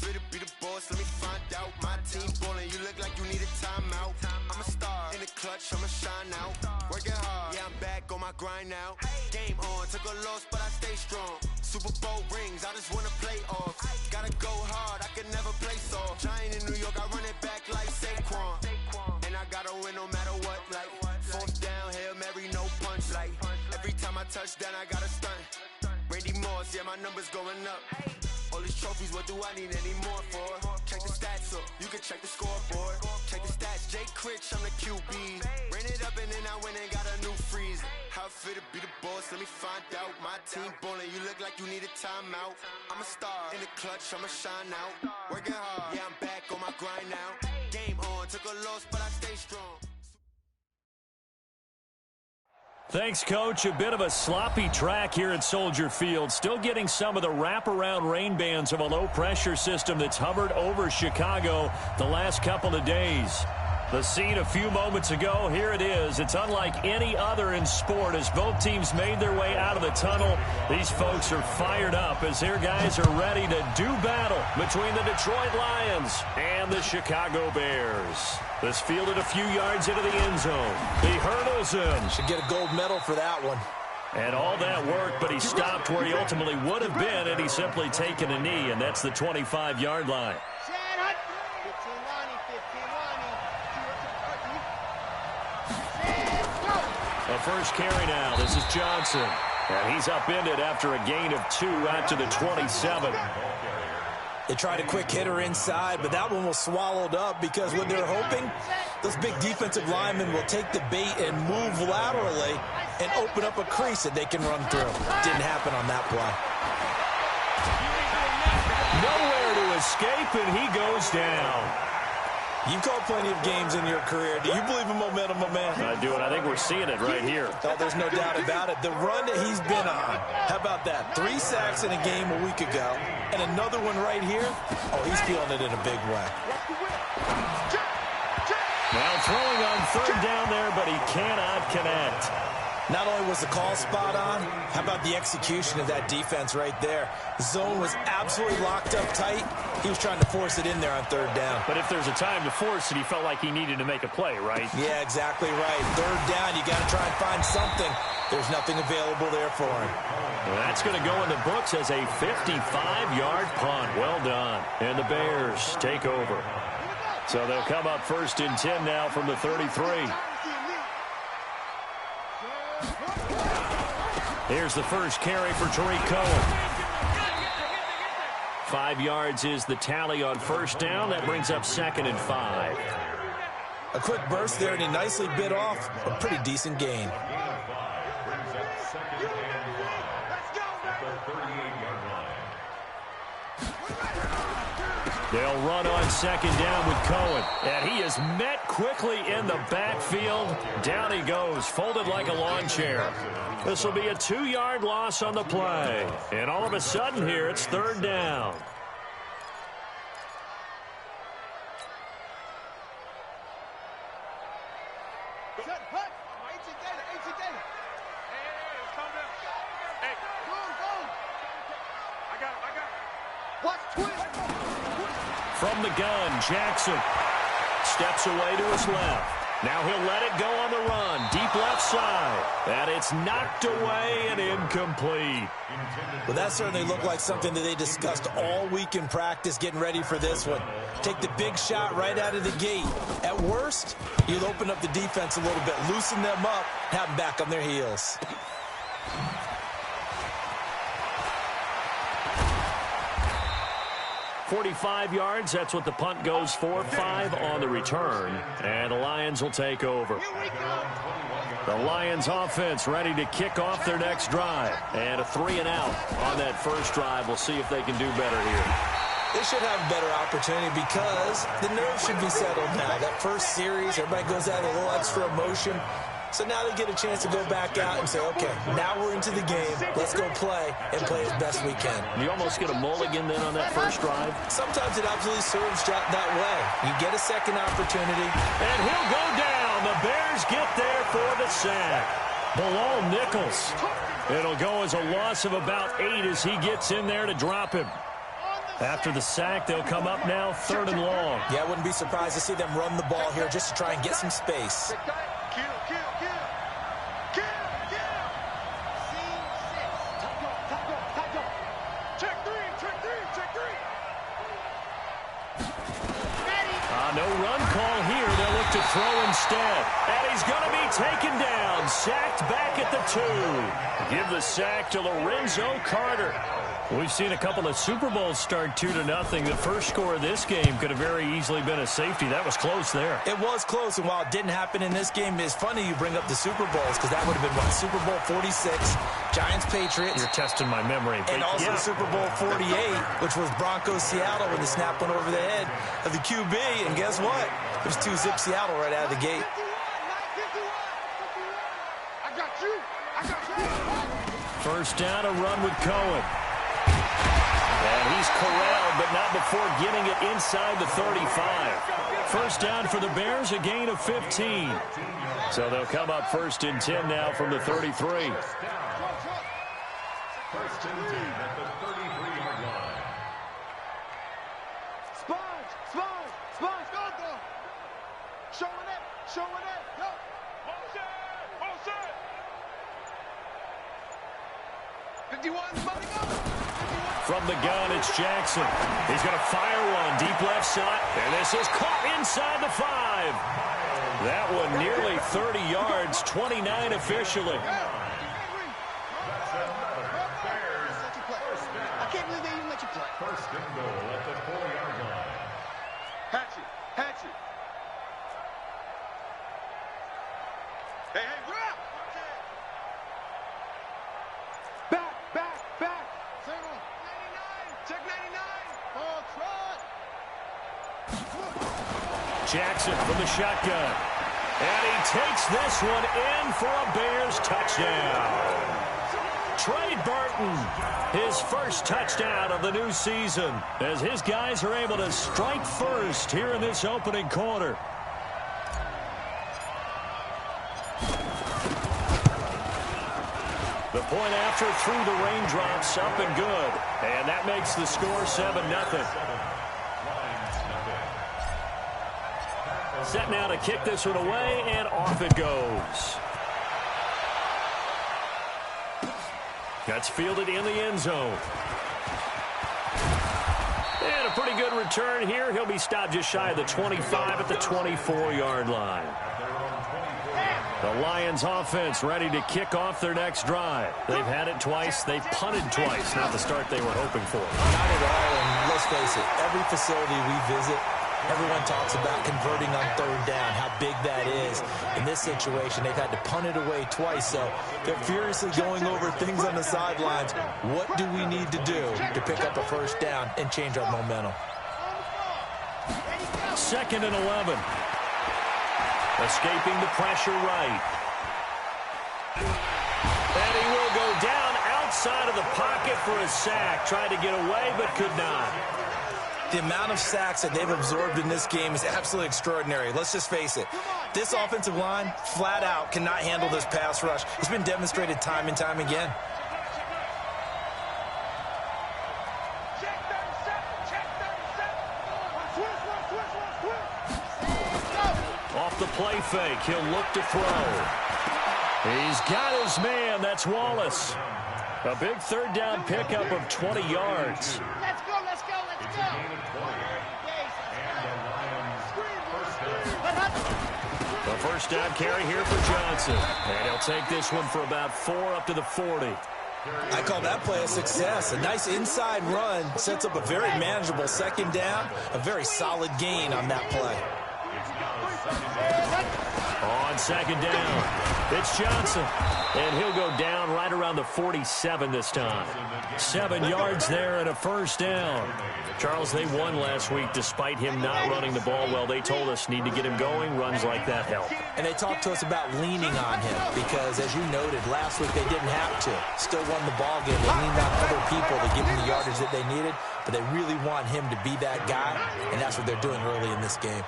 fit to be the boss, let me find out. My team ballin', you look like you need a timeout. I'm a star, in the clutch, I'ma shine out. Working hard, yeah, I'm back on my grind now. Game on, took a loss, but I stay strong. Super Bowl rings, I just wanna play off. Gotta go hard, I can never play soft. Giant in New York, I run it back like Saquon. And I gotta win no matter what, like fourth down, Hail Mary, no punch. Like every time I touch down, I gotta stunt. Randy Moss, yeah, my numbers going up. All these trophies, what do I need any more for? Check the stats up, you can check the scoreboard. Check the stats, Jay Critch, I'm the QB. Ran it up and then I went and got a new freeze. How it fit to be the boss, let me find out. My team ballin', you look like you need a timeout. I'm a star, in the clutch, I'ma shine out. Working hard, yeah, I'm back on my grind now. Game on, took a loss, but I stay strong. Thanks, Coach. A bit of a sloppy track here at Soldier Field. Still getting some of the wraparound rain bands of a low-pressure system that's hovered over Chicago the last couple of days. The scene a few moments ago, here it is. It's unlike any other in sport as both teams made their way out of the tunnel. These folks are fired up as their guys are ready to do battle between the Detroit Lions and the Chicago Bears. This fielded a few yards into the end zone. He hurdles him. Should get a gold medal for that one. And all that work, but he stopped where he ultimately would have been had he simply taken a knee, and that's the 25-yard line. The first carry now. This is Johnson. And he's upended after a gain of 2 out to the 27. They tried a quick hitter inside, but that one was swallowed up because what they're hoping, those big defensive linemen will take the bait and move laterally and open up a crease that they can run through. Didn't happen on that play. Nowhere to escape, and he goes down. You've called plenty of games in your career. Do you believe in momentum, my man? I do, and I think we're seeing it right here. Oh, there's no doubt about it. The run that he's been on, how about that? 3 sacks in a game a week ago, and another one right here. Oh, he's feeling it in a big way. Now throwing on third down there, but he cannot connect. Not only was the call spot on, how about the execution of that defense right there? Zone was absolutely locked up tight. He was trying to force it in there on third down. But if there's a time to force it, he felt like he needed to make a play, right? Yeah, exactly right. Third down, you got to try and find something. There's nothing available there for him. Well, that's going to go in the books as a 55-yard punt. Well done. And the Bears take over. So they'll come up first and 10 now from the 33. Here's the first carry for Tariq Cohen. 5 yards is the tally on first down. That brings up 2nd and 5. A quick burst there, and he nicely bit off a pretty decent gain. They'll run on 2nd down with Cohen. And he is met quickly in the backfield. Down he goes, folded like a lawn chair. This will be a 2-yard loss on the play. And all of a sudden here, it's 3rd down. From the gun, Jackson steps away to his left. Now he'll let it go on the run. Deep left side. And it's knocked away and incomplete. Well, that certainly looked like something that they discussed all week in practice getting ready for this one. Take the big shot right out of the gate. At worst, you'll open up the defense a little bit, loosen them up, have them back on their heels. 45 yards, that's what the punt goes for. 5 on the return, and the Lions will take over. The Lions offense ready to kick off their next drive. And a 3 and out on that first drive. We'll see if they can do better here. They should have a better opportunity because the nerves should be settled now. That first series, everybody goes out with a little extra emotion. So now they get a chance to go back out and say, okay, now we're into the game. Let's go play and play as best we can. You almost get a mulligan then on that first drive? Sometimes it absolutely serves that way. You get a second opportunity. And he'll go down. The Bears get there for the sack. Bilal Nichols. It'll go as a loss of about 8 as he gets in there to drop him. After the sack, they'll come up now 3rd and long. Yeah, I wouldn't be surprised to see them run the ball here just to try and get some space. No run call here. They'll look to throw instead. And he's going to be taken down. Sacked back at the 2. Give the sack to Lorenzo Carter. We've seen a couple of Super Bowls start 2-0. The first score of this game could have very easily been a safety. That was close there. It was close, and while it didn't happen in this game, it's funny you bring up the Super Bowls because that would have been, what, Super Bowl 46, Giants-Patriots. You're testing my memory. And also Super Bowl 48, which was Broncos-Seattle when the snap went over the head of the QB. And guess what? It was 2-zip Seattle right out of the gate. First down, a run with Cohen. And he's corralled, but not before getting it inside the 35. First down for the Bears, a gain of 15. So they'll come up 1st and 10 now from the 33. First and 10 at the 33-yard line. Sponge, go, go. Showing it, go. Motion. 51, money go. From the gun, it's Jackson. He's going to fire one deep left side. And this is caught inside the 5. That one nearly 30 yards, 29 officially. I can't believe they even let you play. First and goal at the 4-yard line. Hatchet. Hey, rap! Back. Center. 99. Check 99. Ball trot. Jackson from the shotgun. And he takes this one in for a Bears touchdown. Trey Burton, his first touchdown of the new season, as his guys are able to strike first here in this opening quarter. The point after through the raindrops, up and good. And that makes the score 7-0. Set now to kick this one away, and off it goes. That's fielded in the end zone. And a pretty good return here. He'll be stopped just shy of the 25 at the 24-yard line. The Lions offense ready to kick off their next drive. They've had it twice. They've punted twice. Not the start they were hoping for. Not at all, and let's face it, every facility we visit, everyone talks about converting on 3rd down, how big that is. In this situation, they've had to punt it away twice, so they're furiously going over things on the sidelines. What do we need to do to pick up a first down and change our momentum? 2nd and 11. Escaping the pressure right. And he will go down outside of the pocket for a sack. Tried to get away, but could not. The amount of sacks that they've absorbed in this game is absolutely extraordinary. Let's just face it. This offensive line, flat out, cannot handle this pass rush. It's been demonstrated time and time again. Off the play fake, he'll look to throw. He's got his man. That's Wallace. A big 3rd down pickup of 20 yards. Let's go. The first down carry here for Johnson. And he'll take this one for about 4 up to the 40. I call that play a success. A nice inside run sets up a very manageable 2nd down. A very solid gain on that play. On 2nd down, it's Johnson. And he'll go down right around the 47 this time. 7 yards there and a first down. Charles, they won last week despite him not running the ball well. They told us need to get him going. Runs like that help. And they talked to us about leaning on him because, as you noted, last week they didn't have to. Still won the ball game. They leaned on other people to give them the yardage that they needed, but they really want him to be that guy, and that's what they're doing early in this game.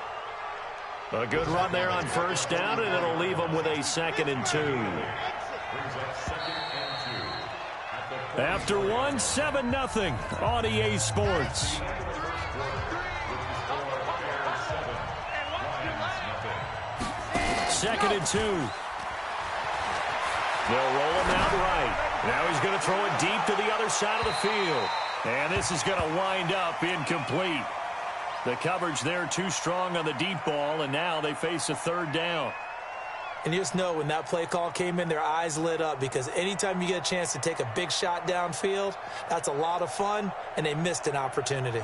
A good run there on first down, and it'll leave them with a 2nd and 2. Brings up 2nd and 2 at the After one, 7-0 on EA Sports. Second and 2. They'll roll him out right. Now he's going to throw it deep to the other side of the field. And this is going to wind up incomplete. The coverage there too strong on the deep ball, and now they face a third down. And you just know when that play call came in, their eyes lit up, because anytime you get a chance to take a big shot downfield, that's a lot of fun, and they missed an opportunity.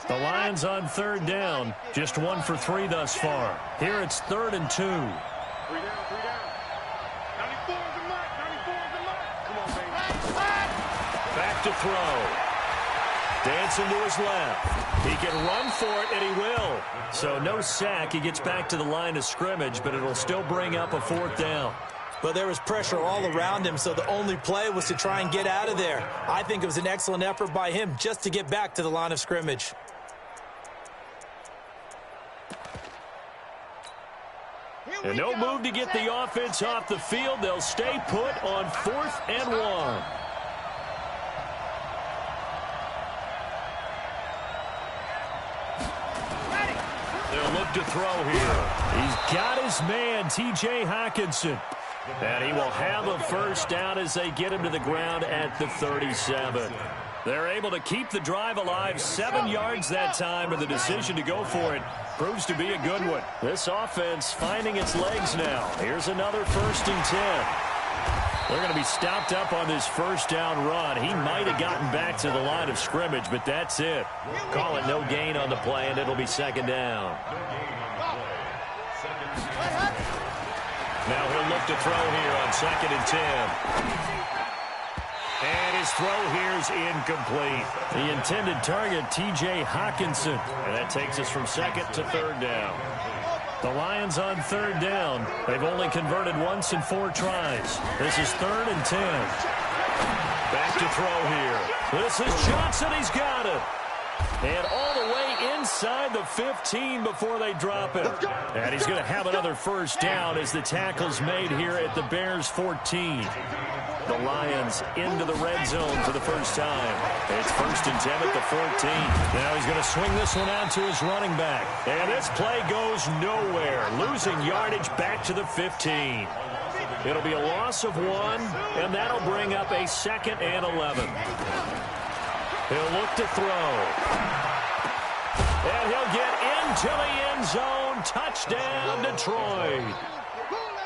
The Lions on third down, just 1 for 3 thus far. Here it's 3rd and 2. 3 down, 3 down. 94 is the mark, 94 is the mark. Come on, baby. Back to throw. Dancing to his left. He can run for it, and he will. So no sack. He gets back to the line of scrimmage, but it'll still bring up a 4th down. But there was pressure all around him, so the only play was to try and get out of there. I think it was an excellent effort by him just to get back to the line of scrimmage. And no move to get the offense off the field. They'll stay put on 4th and 1. They'll look to throw here. He's got his man, T.J. Hockenson. And he will have a first down as they get him to the ground at the 37. They're able to keep the drive alive, 7 yards that time, and the decision to go for it proves to be a good one. This offense finding its legs now. Here's another 1st and 10. They're going to be stopped up on this first down run. He might have gotten back to the line of scrimmage, but that's it. Call it no gain on the play, and it'll be 2nd down. Now he'll look to throw here on 2nd and 10. And his throw here is incomplete. The intended target, T.J. Hockenson. And that takes us from 2nd to 3rd down. The Lions on 3rd down. They've only converted once in 4 tries. This is 3rd and 10. Back to throw here. This is Johnson. He's got it. And all the way inside the 15 before they drop it. And he's going to have another first down as the tackle's made here at the Bears 14. The Lions into the red zone for the first time. It's 1st and 10 at the 14. Now he's going to swing this one out to his running back. And this play goes nowhere. Losing yardage back to the 15. It'll be a loss of 1, and that'll bring up a 2nd and 11. He'll look to throw. And he'll get into the end zone. Touchdown, Detroit.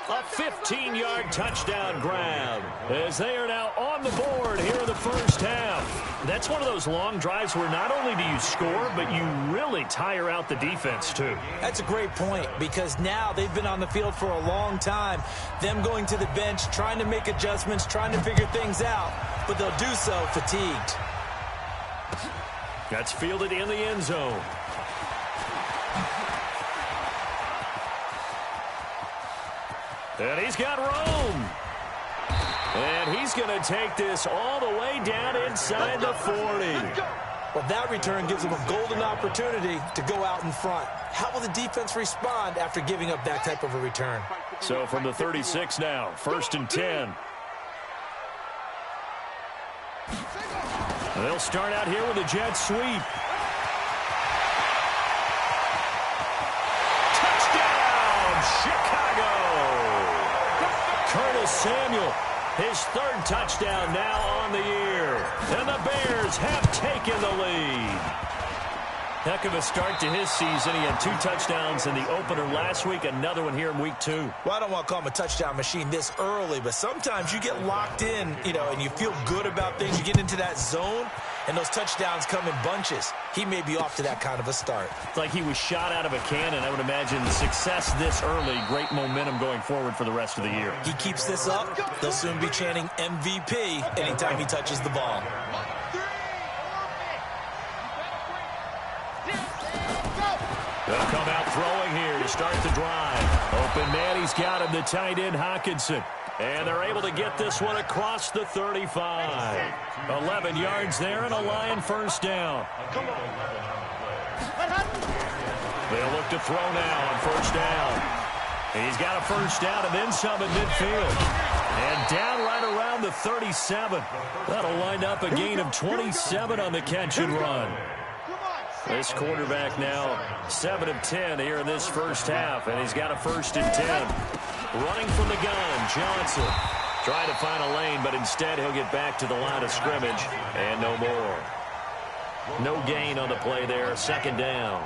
A 15-yard touchdown grab as they are now on the board here in the first half. That's one of those long drives where not only do you score, but you really tire out the defense, too. That's a great point, because now they've been on the field for a long time. Them going to the bench, trying to make adjustments, trying to figure things out, but they'll do so fatigued. That's fielded in the end zone. And he's got room. And he's going to take this all the way down inside the 40. Well, that return gives them a golden opportunity to go out in front. How will the defense respond after giving up that type of a return? So from the 36 now, 1st and 10. They'll start out here with a jet sweep. Touchdown, Chicago! Curtis Samuel, his 3rd touchdown now on the year. And the Bears have taken the lead. Heck of a start to his season. He had 2 touchdowns in the opener last week, another one here in week 2. Well, I don't want to call him a touchdown machine this early, but sometimes you get locked in, and you feel good about things. You get into that zone, and those touchdowns come in bunches. He may be off to that kind of a start. It's like he was shot out of a cannon. I would imagine success this early, great momentum going forward for the rest of the year. He keeps this up, they'll soon be chanting MVP anytime he touches the ball. They'll come out throwing here to start the drive. Open man, he's got him, the tight end, Hockenson. And they're able to get this one across the 35. 11 yards there and a Lion first down. They'll look to throw now on first down. He's got a first down and then some at midfield. And down right around the 37. That'll wind up a gain of 27 on the catch and run. This quarterback now 7 of 10 here in this first half, and he's got a 1st and 10. Running from the gun, Johnson. Trying to find a lane, but instead he'll get back to the line of scrimmage, and no more. No gain on the play there, 2nd down.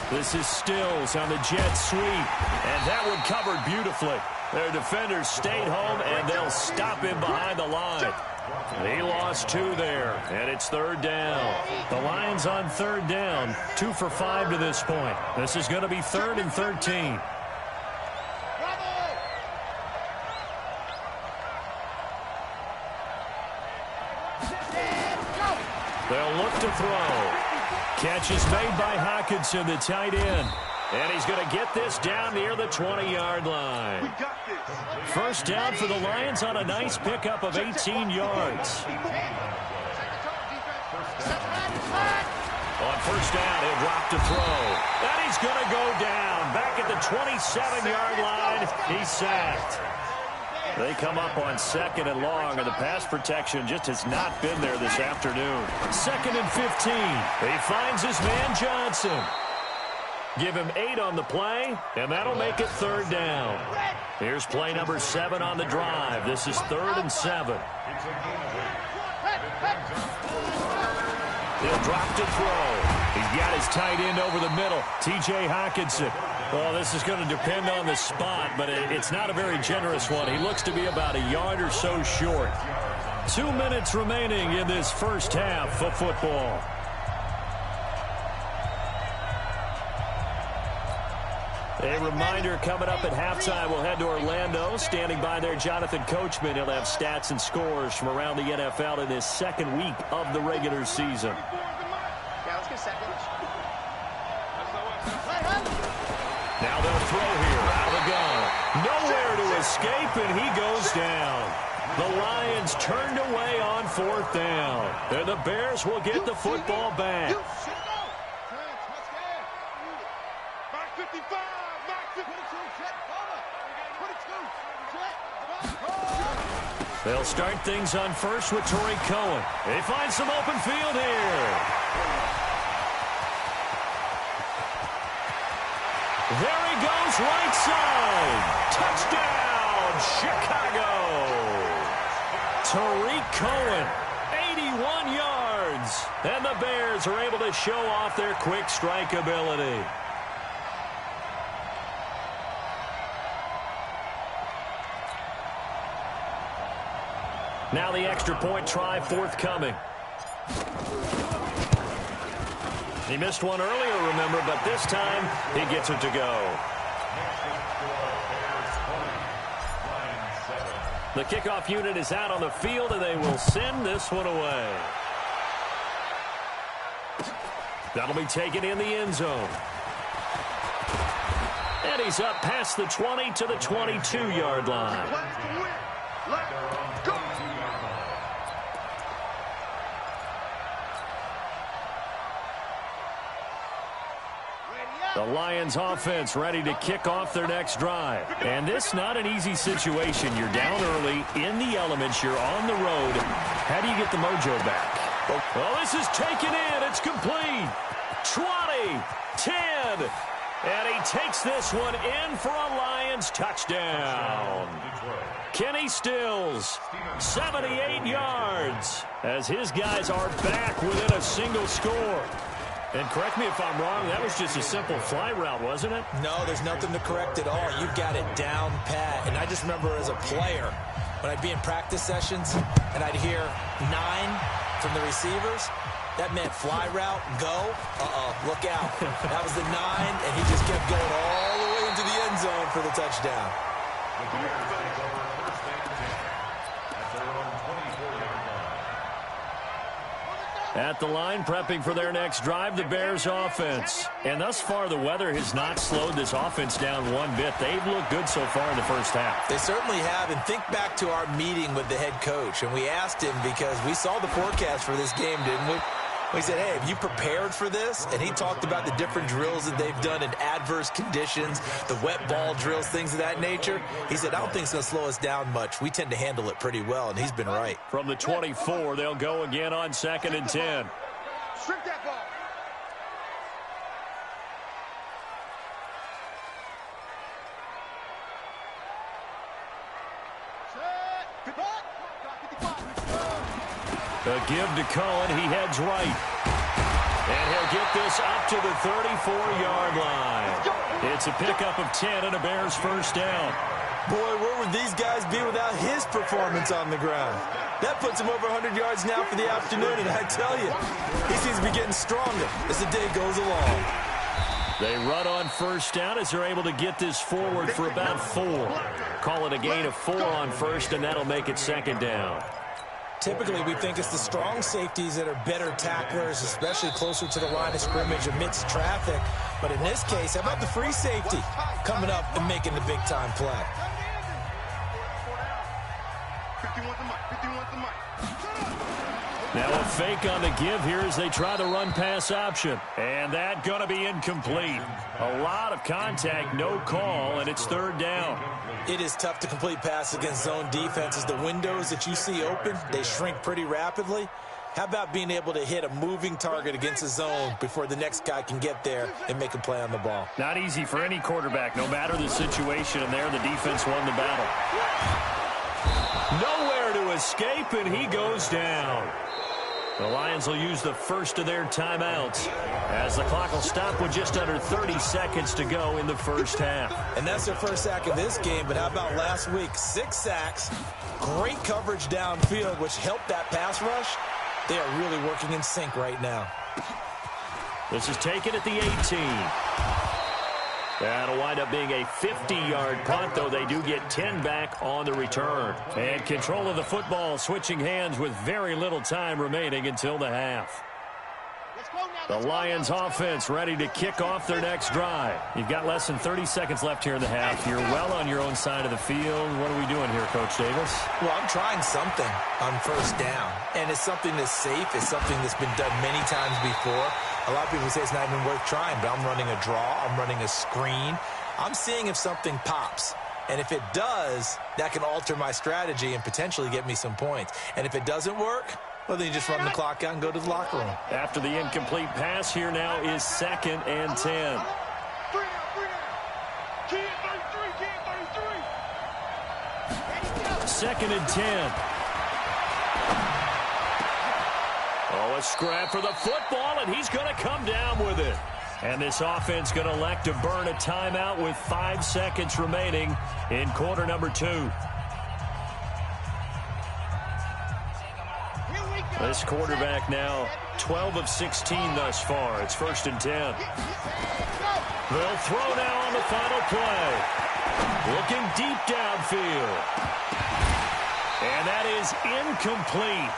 This is Stills on the jet sweep, and that one covered beautifully. Their defenders stayed home, and they'll him behind the line. He lost 2 there, and it's 3rd down. The Lions on 3rd down, 2 for 5 to this point. This is going to be 3rd and 13. They'll look to throw. Catch is made by Hockenson, the tight end. And he's going to get this down near the 20-yard line. First down for the Lions on a nice pickup of 18 yards. On first down, he'll drop to throw. And he's going to go down. Back at the 27-yard line, he's sacked. They come up on 2nd and long, and the pass protection just has not been there this afternoon. 2nd and 15. He finds his man Johnson. Give him 8 on the play, and that'll make it 3rd down. Here's play number 7 on the drive. This is 3rd and 7. He'll drop to throw. He's got his tight end over the middle, T.J. Hockenson. Well, this is going to depend on the spot, but it's not a very generous one. He looks to be about a yard or so short. 2 minutes remaining in this first half of football. A reminder, coming up at halftime, we'll head to Orlando. Standing by there, Jonathan Coachman. He'll have stats and scores from around the NFL in his 2nd week of the regular season. Now they'll throw here out of the gun. Nowhere to escape, and he goes down. The Lions turned away on 4th down. And the Bears will get the football back. They'll start things on first with Torrey Cohen. They find some open field here. There he goes, right side. Touchdown, Chicago. Tariq Cohen, 81 yards. And the Bears are able to show off their quick strike ability. Now the extra point try forthcoming. He missed one earlier, remember, but this time he gets it to go. The kickoff unit is out on the field, and they will send this one away. That'll be taken in the end zone. And he's up past the 20 to the 22-yard line. The Lions offense ready to kick off their next drive. And this not an easy situation. You're down early, in the elements, you're on the road. How do you get the mojo back? Well, this is taken in. It's complete. 20, 10. And he takes this one in for a Lions touchdown. Kenny Stills, 78 yards, as his guys are back within a single score. And correct me if I'm wrong, that was just a simple fly route, wasn't it? No, there's nothing to correct at all. You've got it down pat. And I just remember as a player, when I'd be in practice sessions and I'd hear 9 from the receivers, that meant fly route, go, look out. That was the 9, and he just kept going all the way into the end zone for the touchdown. At the line, prepping for their next drive, the Bears offense. And thus far, the weather has not slowed this offense down one bit. They've looked good so far in the first half. They certainly have. And think back to our meeting with the head coach. And we asked him because we saw the forecast for this game, didn't we? We said, hey, have you prepared for this? And he talked about the different drills that they've done in adverse conditions, the wet ball drills, things of that nature. He said, I don't think it's going to slow us down much. We tend to handle it pretty well, and he's been right. From the 24, they'll go again on 2nd and 10. Strip that ball. A give to Cohen. He heads right. And he'll get this up to the 34-yard line. It's a pickup of 10 and a Bears first down. Boy, where would these guys be without his performance on the ground? That puts him over 100 yards now for the afternoon, and I tell you, he seems to be getting stronger as the day goes along. They run on first down as they're able to get this forward for about 4. Call it a gain of 4 on first, and that'll make it 2nd down. Typically, we think it's the strong safeties that are better tacklers, especially closer to the line of scrimmage amidst traffic. But in this case, how about the free safety coming up and making the big-time play? 51 the mic. 51 the mic. Now a fake on the give here as they try the run-pass option. And that going to be incomplete. A lot of contact, no call, and it's 3rd down. It is tough to complete passes against zone defenses. The windows that you see open, they shrink pretty rapidly. How about being able to hit a moving target against a zone before the next guy can get there and make a play on the ball? Not easy for any quarterback, no matter the situation, and there the defense won the battle. Nowhere to escape, and he goes down. The Lions will use the first of their timeouts as the clock will stop with just under 30 seconds to go in the first half. And that's their first sack of this game, but how about last week? 6 sacks, great coverage downfield, which helped that pass rush. They are really working in sync right now. This is taken at the 18. That'll wind up being a 50-yard punt, though they do get 10 back on the return. And control of the football switching hands with very little time remaining until the half. The Lions offense ready to kick off their next drive. You've got less than 30 seconds left here in the half. You're well on your own side of the field. What are we doing here, Coach Davis? Well, I'm trying something on first down. And it's something that's safe. It's something that's been done many times before. A lot of people say it's not even worth trying, but I'm running a draw. I'm running a screen. I'm seeing if something pops. And if it does, that can alter my strategy and potentially get me some points. And if it doesn't work, well, then you just run the clock out and go to the locker room. After the incomplete pass, here now is 2nd and 10. 2nd and 10. Oh, a scrap for the football, and he's going to come down with it. And this offense going to elect to burn a timeout with 5 seconds remaining in quarter number 2. This quarterback now 12 of 16 thus far. It's 1st and 10. They'll throw now on the final play. Looking deep downfield. And that is incomplete.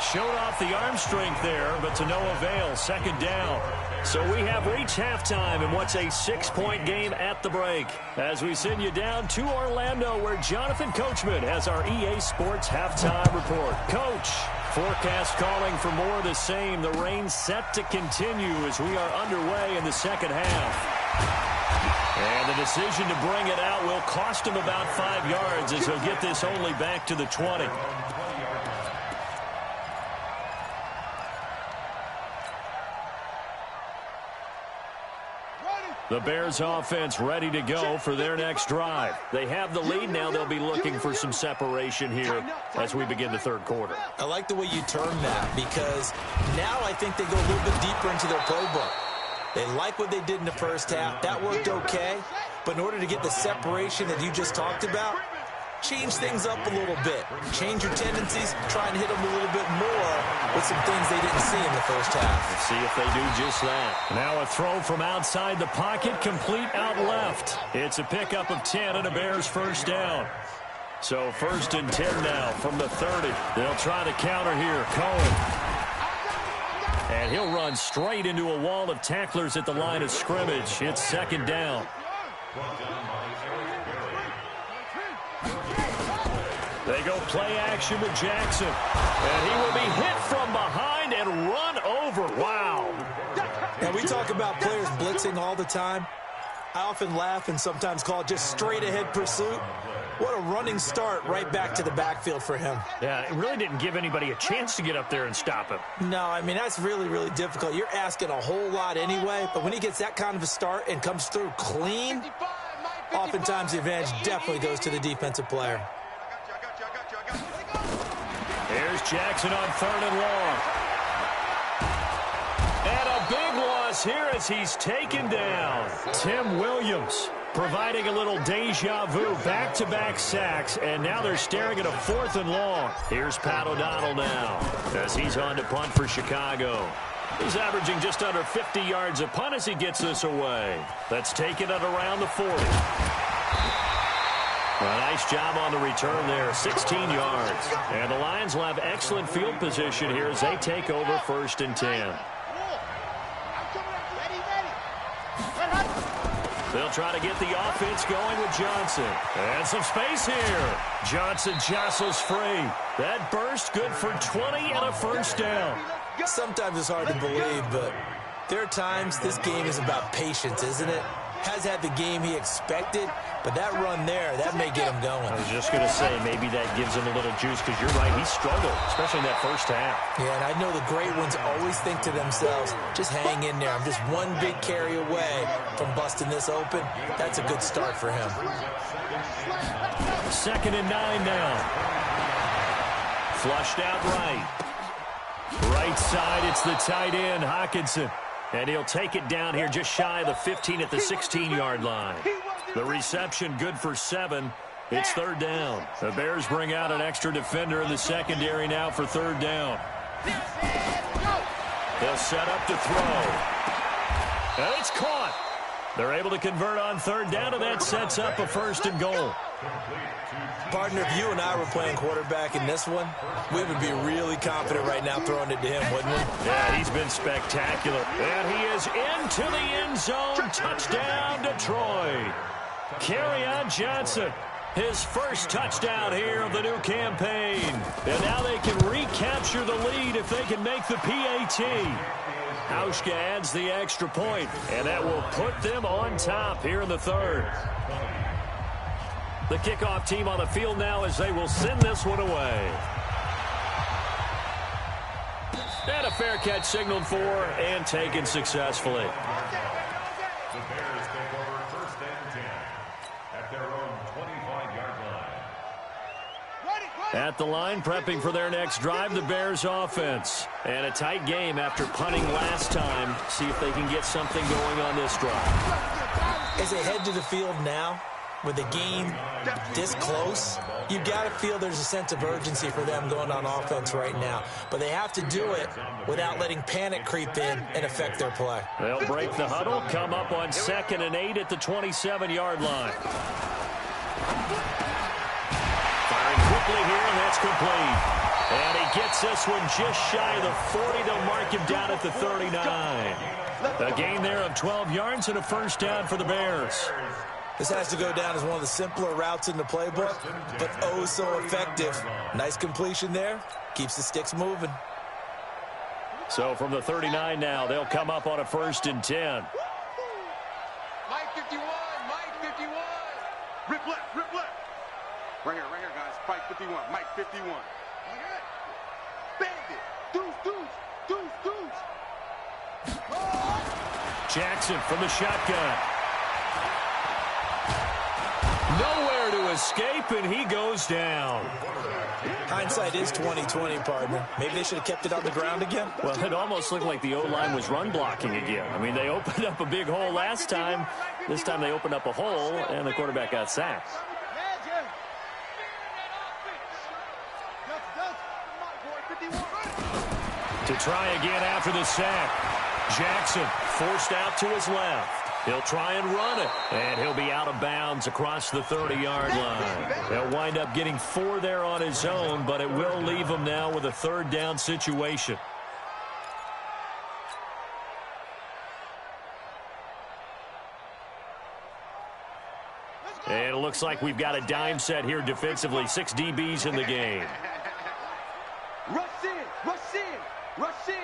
Showed off the arm strength there, but to no avail. 2nd down. So we have reached halftime in what's a 6-point game at the break. As we send you down to Orlando, where Jonathan Coachman has our EA Sports halftime report. Coach, forecast calling for more of the same. The rain set to continue as we are underway in the second half. And the decision to bring it out will cost him about 5 yards as he'll get this only back to the 20. The Bears offense ready to go for their next drive. They have the lead now. They'll be looking for some separation here as we begin the 3rd quarter. I like the way you term that because now I think they go a little bit deeper into their playbook. They like what they did in the first half. That worked okay. But in order to get the separation that you just talked about, change things up a little bit. Change your tendencies. Try and hit them a little bit more with some things they didn't see in the first half. Let's see if they do just that. Now a throw from outside the pocket, complete out left. It's a pickup of 10 and a Bears first down. So 1st and 10 now from the 30. They'll try to counter here. Cohen. And he'll run straight into a wall of tacklers at the line of scrimmage. It's second down. They go play action with Jackson. And he will be hit from behind and run over. Wow. Now, we talk about players blitzing all the time. I often laugh and sometimes call it just straight-ahead pursuit. What a running start right back to the backfield for him. Yeah, it really didn't give anybody a chance to get up there and stop him. No, I mean, that's really, really difficult. You're asking a whole lot anyway, but when he gets that kind of a start and comes through clean, oftentimes the advantage definitely goes to the defensive player. Here's Jackson on 3rd and long. And a big loss here as he's taken down. Tim Williams providing a little deja vu, back-to-back sacks, and now they're staring at a 4th and long. Here's Pat O'Donnell now as he's on to punt for Chicago. He's averaging just under 50 yards a punt as he gets this away. Let's take it at around the 40. A nice job on the return there, 16 yards. And the Lions will have excellent field position here as they take over 1st and 10. They'll try to get the offense going with Johnson. And some space here. Johnson jostles free. That burst good for 20 and a 1st down. Sometimes it's hard to believe, but there are times this game is about patience, isn't it? Has had the game he expected, but that run there, that may get him going. I was just going to say, maybe that gives him a little juice, because you're right, he struggled, especially in that first half. Yeah, and I know the great ones always think to themselves, just hang in there. I'm just one big carry away from busting this open. That's a good start for him. 2nd and 9 now. Flushed out right. Right side, it's the tight end, Hockenson. And he'll take it down here just shy of the 15 at the 16-yard line. The reception good for 7. It's 3rd down. The Bears bring out an extra defender in the secondary now for 3rd down. They'll set up to throw. And it's caught. They're able to convert on 3rd down, and that sets up a 1st and goal. Partner, if you and I were playing quarterback in this one, we would be really confident right now throwing it to him, wouldn't we? Yeah, he's been spectacular. And he is into the end zone. Touchdown, Detroit. Kerryon Johnson, his first touchdown here of the new campaign. And now they can recapture the lead if they can make the PAT. Hauschka adds the extra point, and that will put them on top here in the 3rd. The kickoff team on the field now as they will send this one away. And a fair catch signaled for and taken successfully. The Bears take over 1st and 10 at their own 25-yard line. At the line, prepping for their next drive, the Bears offense. And a tight game after punting last time. See if they can get something going on this drive. As they head to the field now, with the game this close, you've got to feel there's a sense of urgency for them going on offense right now. But they have to do it without letting panic creep in and affect their play. They'll break the huddle, come up on 2nd and 8 at the 27-yard line. Firing quickly here, and that's complete. And he gets this one just shy of the 40. They'll mark him down at the 39. A gain there of 12 yards and a 1st down for the Bears. This has to go down as one of the simpler routes in the playbook, but oh so effective. Nice completion there. Keeps the sticks moving. So from the 39 now, they'll come up on a 1st and 10. Mike 51, Mike 51. Rip left, rip left. Right here, guys. Mike 51, Mike 51. Bandit. Deuce, deuce, deuce, deuce. Jackson from the shotgun. Nowhere to escape, and he goes down. Hindsight is 20/20, partner. Maybe they should have kept it on the ground again. Well, it almost looked like the O-line was run blocking again. I mean, they opened up a big hole last time. This time they opened up a hole, and the quarterback got sacked. To try again after the sack. Jackson forced out to his left. He'll try and run it, and he'll be out of bounds across the 30-yard line. They'll wind up getting 4 there on his own, but it will leave him now with a 3rd down situation. And it looks like we've got a dime set here defensively. 6 DBs in the game. Rush in, rush in, rush in.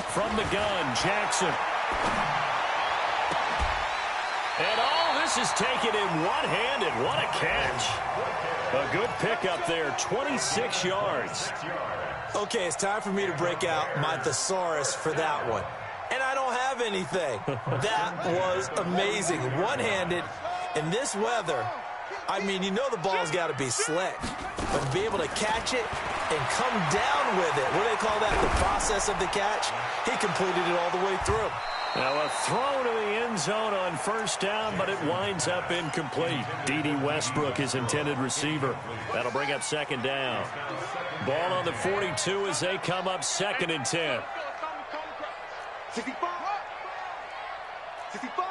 From the gun, Jackson. And all this is taken in one-handed. What a catch. A good pickup there, 26 yards. Okay, it's time for me to break out my thesaurus for that one. And I don't have anything. That was amazing. One-handed in this weather. I mean, you know the ball's got to be slick. But to be able to catch it and come down with it, what do they call that, the process of the catch? He completed it all the way through. Now a throw to the end zone on first down, but it winds up incomplete. D.D. Westbrook, his intended receiver. That'll bring up second down. Ball on the 42 as they come up 2nd and 10. 65. 65.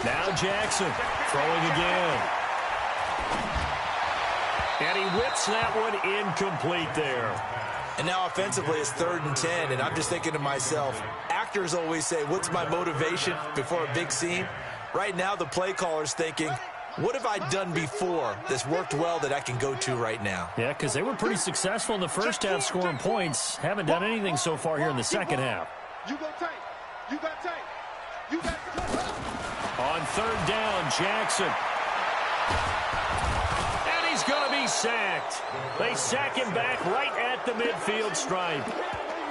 Now Jackson throwing again. And he whips that one incomplete there. And now offensively it's 3rd and 10, and I'm just thinking to myself, actors always say, what's my motivation before a big scene? Right now the play caller's thinking, what have I done before that's worked well that I can go to right now? Yeah, because they were pretty successful in the first half scoring points. Haven't done anything so far here in the second half. You go take. You got take. You got On 3rd down, Jackson. And he's going to be sacked. They sack him back right at the midfield stripe.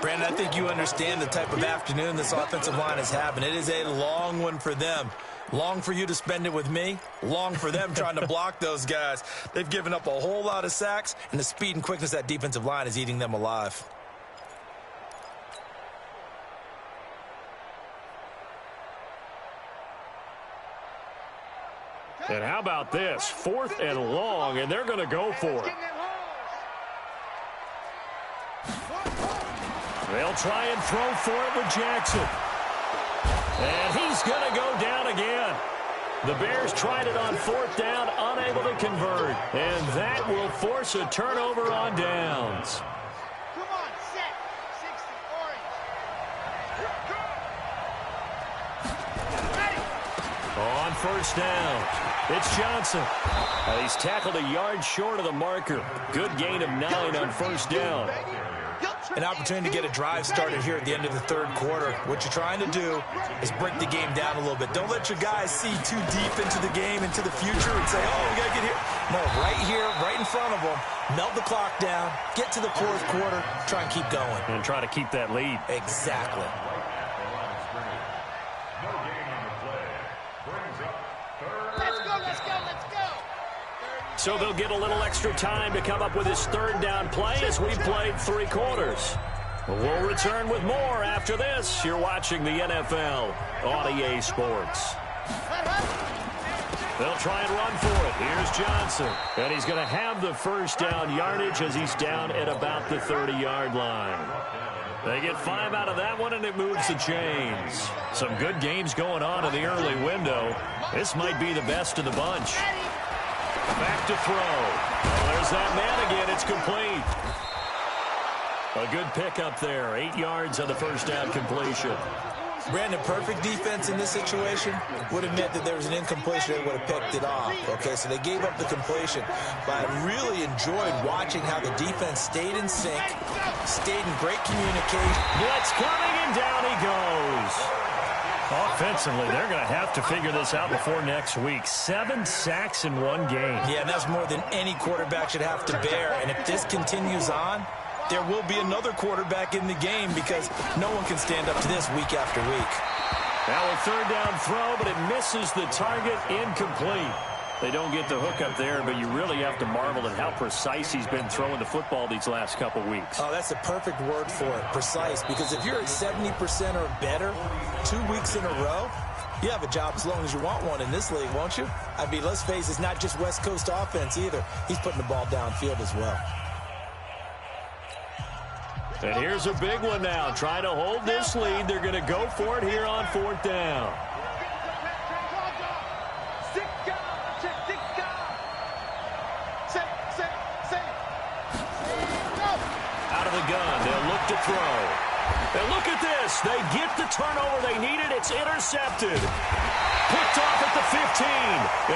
Brandon, I think you understand the type of afternoon this offensive line is having. It is a long one for them. Long for you to spend it with me. Long for them trying to block those guys. They've given up a whole lot of sacks, and the speed and quickness of that defensive line is eating them alive. And how about this? 4th and long, and they're going to go for it. They'll try and throw for it with Jackson. And he's going to go down again. The Bears tried it on 4th down, unable to convert. And that will force a turnover on downs. Come on, set. 60 orange. Ready. On first down, it's Johnson. He's tackled a yard short of the marker. Good gain of 9 on first down. An opportunity to get a drive started here at the end of the 3rd quarter. What you're trying to do is break the game down a little bit. Don't let your guys see too deep into the game, into the future, and say, oh, we got to get here. No, right here, right in front of them, melt the clock down, get to the 4th quarter, try and keep going. And try to keep that lead. Exactly. Let's go, let's go, let's go. So they'll get a little extra time to come up with his 3rd down play as we played 3 quarters. We'll return with more after this. You're watching the NFL on EA Sports. They'll try and run for it. Here's Johnson. And he's going to have the first down yardage as he's down at about the 30-yard line. They get 5 out of that one, and it moves the chains. Some good games going on in the early window. This might be the best of the bunch. Back to throw. There's that man again. It's complete. A good pickup there. 8 yards on the first down completion. Brandon, perfect defense in this situation would have meant that there was an incompletion. They would have picked it off. Okay, so they gave up the completion. But I really enjoyed watching how the defense stayed in sync, stayed in great communication. Blitz coming, and down he goes. Offensively, they're going to have to figure this out before next week. 7 sacks in one game. Yeah, that's more than any quarterback should have to bear. And if this continues on, there will be another quarterback in the game because no one can stand up to this week after week. Now a 3rd down throw, but it misses the target, incomplete. They don't get the hook up there, but you really have to marvel at how precise he's been throwing the football these last couple weeks. Oh, that's a perfect word for it, precise, because if you're at 70% or better 2 weeks in a row, you have a job as long as you want one in this league, won't you? I mean, let's face it, it's not just West Coast offense either. He's putting the ball downfield as well. And here's a big one now. Trying to hold this lead. They're going to go for it here on 4th down. Out of of the gun. They'll look to throw. And look at this. They get the turnover they needed. It's intercepted. Picked off at the 15.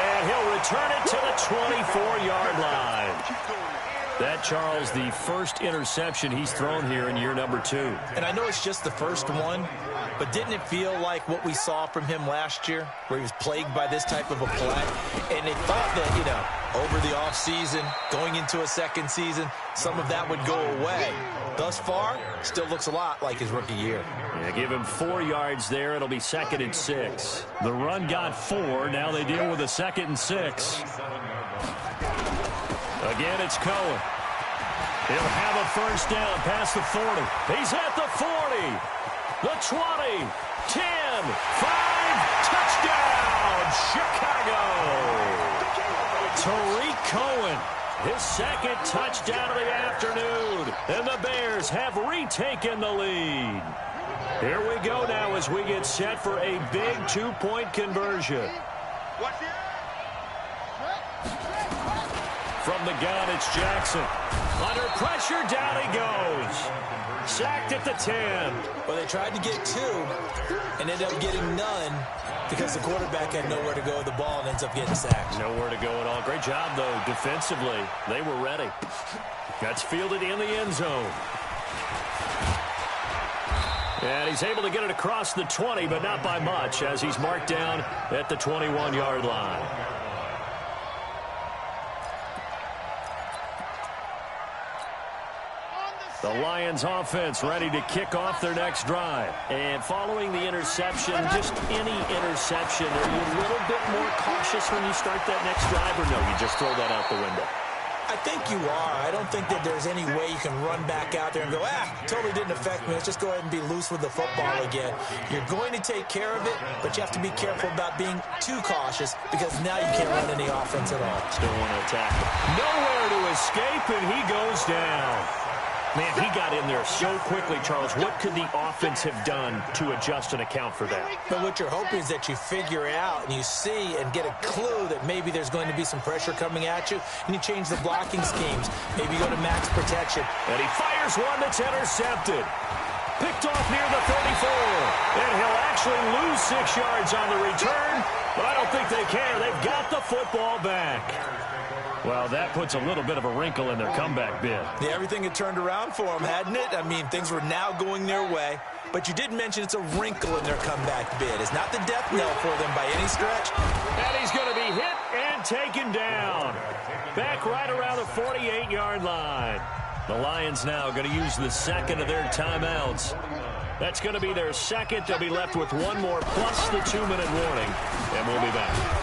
And he'll return it to the 24-yard line. That, Charles, the first interception he's thrown here in year number 2. And I know it's just the first one, but didn't it feel like what we saw from him last year, where he was plagued by this type of a play? And they thought that, over the offseason, going into a second season, some of that would go away. Thus far, still looks a lot like his rookie year. Yeah, give him 4 yards there. It'll be 2nd and 6. The run got 4. Now they deal with a 2nd and 6. Again, it's Cohen. He'll have a first down past the 40. He's at the 40. The 20. 10. 5. Touchdown, Chicago. Tariq Cohen, his 2nd touchdown of the afternoon. And the Bears have retaken the lead. Here we go now as we get set for a big 2-point conversion. From the gun, it's Jackson. Under pressure, down he goes. Sacked at the 10. Well, they tried to get 2 and ended up getting none because the quarterback had nowhere to go with the ball and ends up getting sacked. Nowhere to go at all. Great job, though, defensively. They were ready. That's fielded in the end zone. And he's able to get it across the 20, but not by much, as he's marked down at the 21-yard line. The Lions offense ready to kick off their next drive. And following the interception, just any interception, are you a little bit more cautious when you start that next drive, or no, you just throw that out the window? I think you are. I don't think that there's any way you can run back out there and go, totally didn't affect me. Let's just go ahead and be loose with the football again. You're going to take care of it, but you have to be careful about being too cautious because now you can't run any offense at all. Still want to attack. Nowhere to escape, and he goes down. Man, he got in there so quickly, Charles. What could the offense have done to adjust and account for that? But what you're hoping is that you figure out and you see and get a clue that maybe there's going to be some pressure coming at you, and you change the blocking schemes. Maybe you go to max protection. And he fires one that's intercepted. Picked off near the 34. And he'll actually lose 6 yards on the return, but I don't think they care. They've got the football back. Well, that puts a little bit of a wrinkle in their comeback bid. Yeah, everything had turned around for them, hadn't it? I mean, things were now going their way. But you did mention it's a wrinkle in their comeback bid. It's not the death knell for them by any stretch. And he's going to be hit and taken down. Back right around the 48-yard line. The Lions now going to use the 2nd of their timeouts. That's going to be their 2nd. They'll be left with 1 more plus the 2-minute warning. And we'll be back.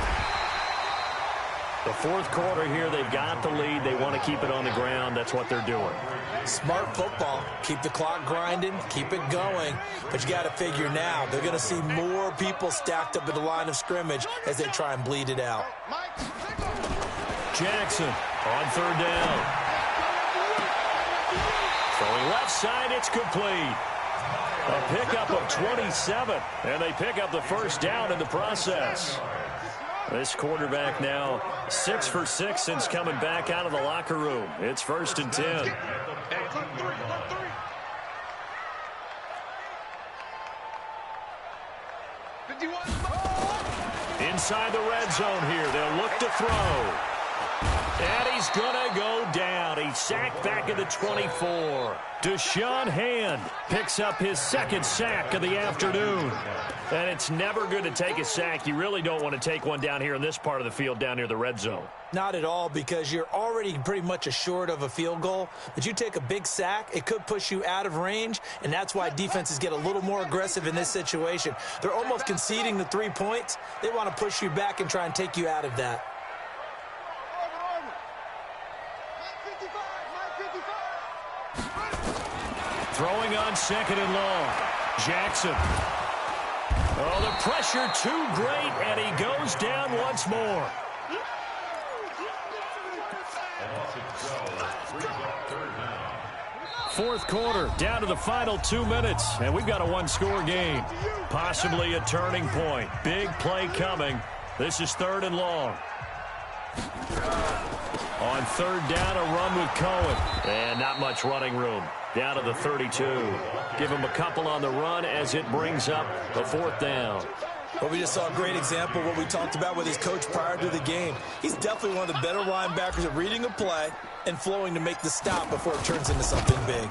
The 4th quarter here, they've got the lead. They want to keep it on the ground. That's what they're doing. Smart football. Keep the clock grinding. Keep it going. But you got to figure now, they're going to see more people stacked up at the line of scrimmage as they try and bleed it out. Jackson on 3rd down. Throwing left side, it's complete. A pickup of 27, and they pick up the first down in the process. This quarterback now 6 for 6 since coming back out of the locker room. It's 1st and 10. Inside the red zone here. They'll look to throw. And he's going to go down. He's sacked back at the 24. Deshaun Hand picks up his 2nd sack of the afternoon. And it's never good to take a sack. You really don't want to take one down here in this part of the field down near the red zone. Not at all, because you're already pretty much assured of a field goal. But you take a big sack, it could push you out of range, and that's why defenses get a little more aggressive in this situation. They're almost conceding the 3 points. They want to push you back and try and take you out of that. Throwing on 2nd and long. Jackson. Oh, the pressure too great, and he goes down once more. Fourth quarter, down to the final 2 minutes, and we've got a 1-score game. Possibly a turning point. Big play coming. This is 3rd and long. On 3rd down, a run with Cohen. And not much running room. Down to the 32. Give him a couple on the run as it brings up the 4th down. Well, we just saw a great example of what we talked about with his coach prior to the game. He's definitely one of the better linebackers at reading a play and flowing to make the stop before it turns into something big.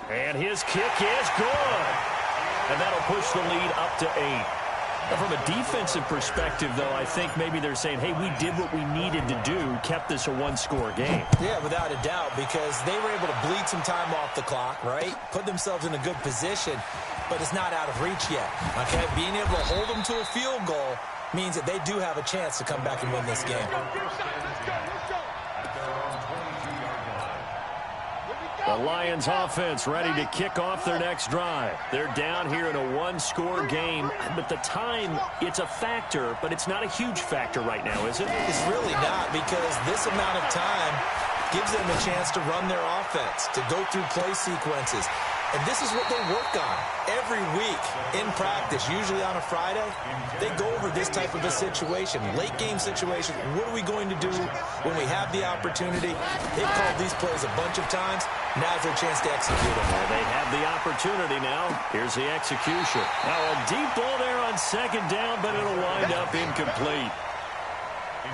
And his kick is good. And that'll push the lead up to 8. Now, from a defensive perspective, though, I think maybe they're saying, hey, we did what we needed to do, kept this a one-score game. Yeah, without a doubt, because they were able to bleed some time off the clock, right? Put themselves in a good position, but it's not out of reach yet. Okay, being able to hold them to a field goal means that they do have a chance to come back and win this game. The Lions offense ready to kick off their next drive. They're down here in a one-score game, but the time, it's a factor, but it's not a huge factor right now, is it? It's really not, because this amount of time gives them a chance to run their offense, to go through play sequences. And this is what they work on every week in practice, usually on a Friday. They go over this type of a situation, late game situation. What are we going to do when we have the opportunity? They've called these plays a bunch of times. Now's their chance to execute them. Well, they have the opportunity now. Here's the execution. Now a deep ball there on 2nd down, but it'll wind up incomplete.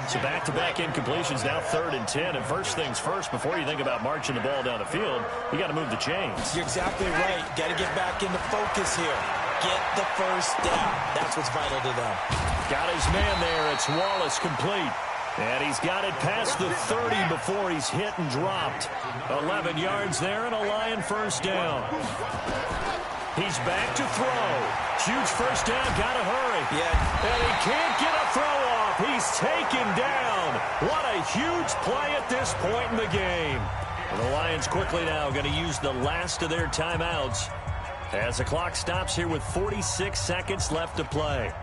So back-to-back incompletions, now 3rd and 10. And first things first, before you think about marching the ball down the field, you got to move the chains. You're exactly right. Got to get back into focus here. Get the first down. That's what's vital to them. Got his man there. It's Wallace complete. And he's got it past the 30 before he's hit and dropped. 11 yards there and a Lion first down. He's back to throw. Huge first down. Got to hurry. Yeah. And he can't get a throw off. He's taken down. What a huge play at this point in the game. And the Lions quickly now going to use the last of their timeouts as the clock stops here with 46 seconds left to play.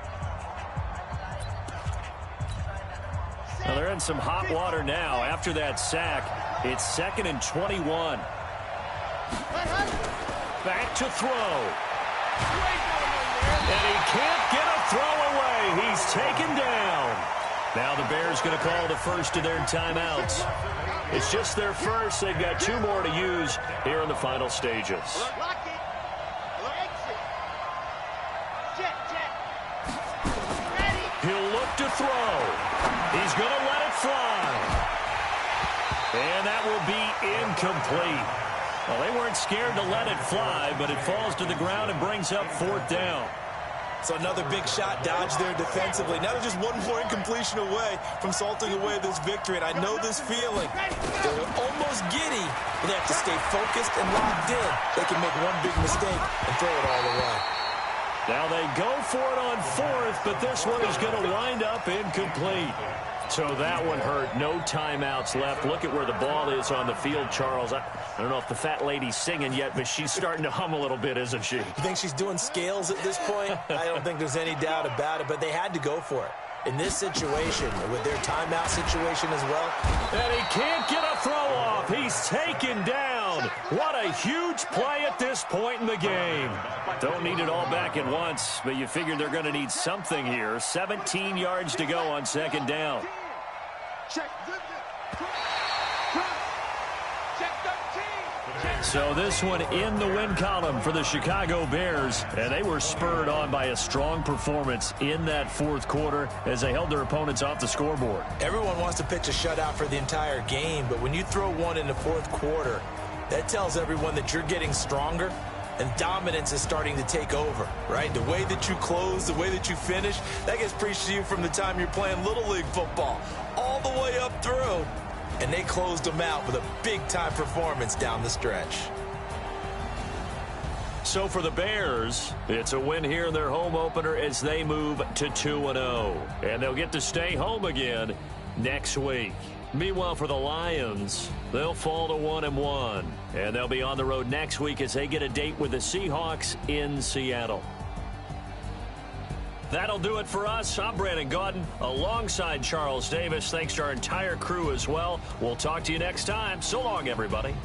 Now they're in some hot water now. After that sack, it's 2nd and 21. Back to throw. And he can't get a throw away. He's taken down. Now the Bears going to call the first of their timeouts. It's just their first. They've got 2 more to use here in the final stages. He'll look to throw. He's going to let it fly. And that will be incomplete. Well, they weren't scared to let it fly, but it falls to the ground and brings up 4th down. So another big shot dodged there defensively. Now they're just one more incompletion away from salting away this victory. And I know this feeling. They're almost giddy, but they have to stay focused and locked in. They can make one big mistake and throw it all away. Now they go for it on 4th, but this one is going to wind up incomplete. So that one hurt. No timeouts left. Look at where the ball is on the field, Charles. I don't know if the fat lady's singing yet, but she's starting to hum a little bit, isn't she? You think she's doing scales at this point? I don't think there's any doubt about it, but they had to go for it. In this situation, with their timeout situation as well. And he can't get a throw off. He's taken down. What a huge play at this point in the game. Don't need it all back at once, but you figure they're going to need something here. 17 yards to go on 2nd down. So this one in the win column for the Chicago Bears, and they were spurred on by a strong performance in that 4th quarter as they held their opponents off the scoreboard. Everyone wants to pitch a shutout for the entire game, but when you throw one in the 4th quarter, that tells everyone that you're getting stronger and dominance is starting to take over, right? The way that you close, the way that you finish, that gets preached to you from the time you're playing Little League football all the way up through. And they closed them out with a big-time performance down the stretch. So for the Bears, it's a win here in their home opener as they move to 2-0. And they'll get to stay home again next week. Meanwhile, for the Lions, they'll fall to 1-1. And they'll be on the road next week as they get a date with the Seahawks in Seattle. That'll do it for us. I'm Brandon Gaudin alongside Charles Davis. Thanks to our entire crew as well. We'll talk to you next time. So long, everybody.